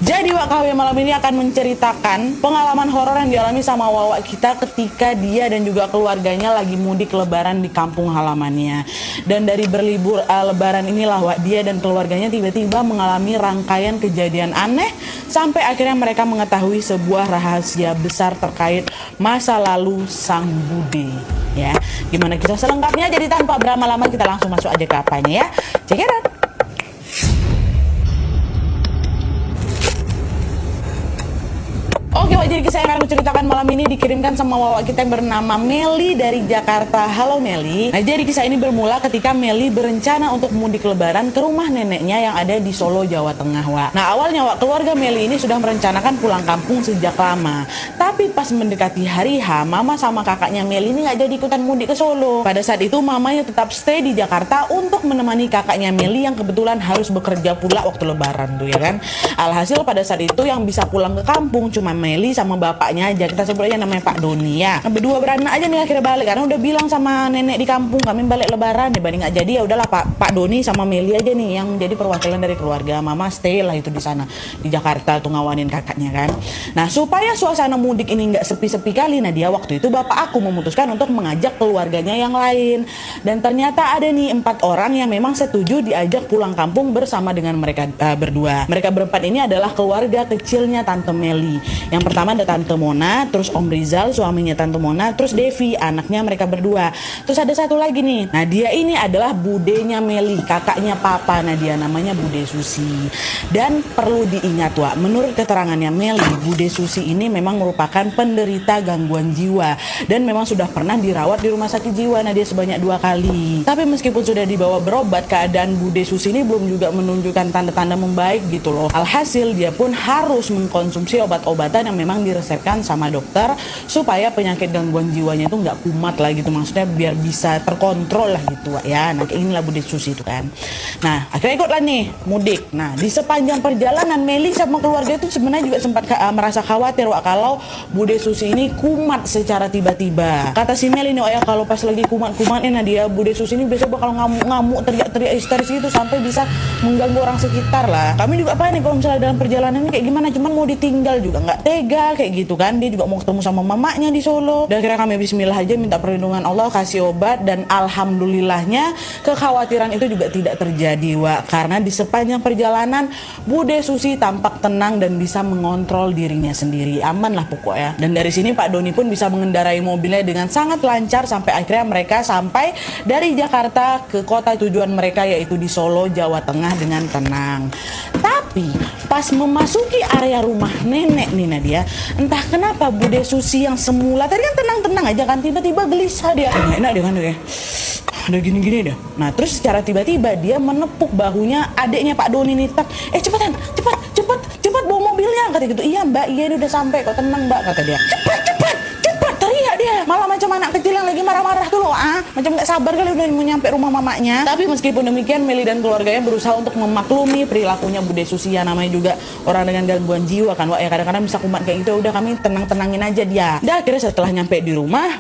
Jadi Wak KW malam ini akan menceritakan pengalaman horor yang dialami sama Wawak kita ketika dia dan juga keluarganya lagi mudik lebaran di kampung halamannya. Dan dari berlibur lebaran inilah Wak, dia dan keluarganya tiba-tiba mengalami rangkaian kejadian aneh sampai akhirnya mereka mengetahui sebuah rahasia besar terkait masa lalu sang Bude. Ya, gimana kisah selengkapnya? Jadi tanpa berlama-lama kita langsung masuk aja ke apanya ya. Check it out. Oke Wak, jadi kisah yang akan menceritakan malam ini dikirimkan sama Wawak kita yang bernama Meli dari Jakarta. Halo Meli. Nah, jadi kisah ini bermula ketika Meli berencana untuk mudik lebaran ke rumah neneknya yang ada di Solo, Jawa Tengah, Wak. Nah, awalnya Wak, keluarga Meli ini sudah merencanakan pulang kampung sejak lama. Tapi pas mendekati hari H, mama sama kakaknya Meli ini nggak jadi ikutan mudik ke Solo. Pada saat itu mamanya tetap stay di Jakarta untuk menemani kakaknya Meli yang kebetulan harus bekerja pula waktu lebaran tuh ya kan. Alhasil pada saat itu yang bisa pulang ke kampung cuma Meli sama bapaknya aja, kita sebut aja namanya Pak Doni ya. Nah, berdua beranak aja nih akhirnya balik karena udah bilang sama nenek di kampung kami balik lebaran, dibanding nggak jadi ya udahlah Pak Doni sama Meli aja nih yang jadi perwakilan dari keluarga. Mama stay lah itu di sana di Jakarta tuh ngawanin kakaknya kan. Nah, supaya suasana mudik ini nggak sepi-sepi kali, Nadia, waktu itu bapak aku memutuskan untuk mengajak keluarganya yang lain. Dan ternyata ada nih 4 orang yang memang setuju diajak pulang kampung bersama dengan mereka berdua. Mereka berempat ini adalah keluarga kecilnya Tante Meli. Yang pertama ada Tante Mona, terus Om Rizal suaminya Tante Mona, terus Devi anaknya mereka berdua. Terus ada satu lagi nih. Nah, dia ini adalah budenya Meli, kakaknya papa Nadia, namanya Bude Susi. Dan perlu diingat Wak, menurut keterangannya Meli, Bude Susi ini memang merupakan penderita gangguan jiwa dan memang sudah pernah dirawat di rumah sakit jiwa Nadia sebanyak 2 kali. Tapi meskipun sudah dibawa berobat, keadaan Bude Susi ini belum juga menunjukkan tanda-tanda membaik gitu loh. Alhasil dia pun harus mengkonsumsi obat-obatan yang memang diresepkan sama dokter supaya penyakit gangguan jiwanya itu nggak kumat lah gitu, maksudnya biar bisa terkontrol lah gitu ya. Nah, inilah Bude Susi itu kan. Nah, akhirnya ikutlah nih mudik. Nah, di sepanjang perjalanan Meli sama keluarga itu sebenarnya juga sempat merasa khawatir Wak, kalau Bude Susi ini kumat secara tiba-tiba. Kata si Meli nih, oh ya, kalau pas lagi kumat-kumatnya Nadia, Bude Susi ini biasa bakal ngamuk-ngamuk, teriak-teriak histeris gitu sampai bisa mengganggu orang sekitar lah. Kami juga panik kalau misalnya dalam perjalanan ini kayak gimana, cuman mau ditinggal juga nggak tega kayak gitu kan. Dia juga mau ketemu sama mamanya di Solo. Dan akhirnya kami bismillah aja minta perlindungan Allah, kasih obat, dan alhamdulillahnya kekhawatiran itu juga tidak terjadi Wak, karena di sepanjang perjalanan Bude Susi tampak tenang dan bisa mengontrol dirinya sendiri, aman lah pokoknya. Dan dari sini Pak Doni pun bisa mengendarai mobilnya dengan sangat lancar sampai akhirnya mereka sampai dari Jakarta ke kota tujuan mereka, yaitu di Solo, Jawa Tengah dengan tenang. Tapi pas memasuki area rumah nenek nih Nadia, entah kenapa Bude Susi yang semula tadi kan tenang-tenang aja kan, tiba-tiba gelisah dia. Nggak enak dia kan kayak udah gini-gini dah. Nah, terus secara tiba-tiba dia menepuk bahunya adiknya Pak Doni nih, cepetan, cepat bawa mobilnya, kata gitu. Iya Mbak, iya ini udah sampai kok, tenang Mbak, kata dia. Cepat, teriak dia. Malah macam anak kecil yang lagi marah-marah tuh loh, macam nggak sabar kali udah mau nyampe rumah mamanya. Tapi meskipun demikian, Meli dan keluarganya berusaha untuk memaklumi perilakunya Bude Susi, ya namanya juga orang dengan gangguan jiwa kan Wak, ya kadang-kadang bisa kumat kayak gitu. Udah kami tenang-tenangin aja dia. Dan akhirnya setelah nyampe di rumah,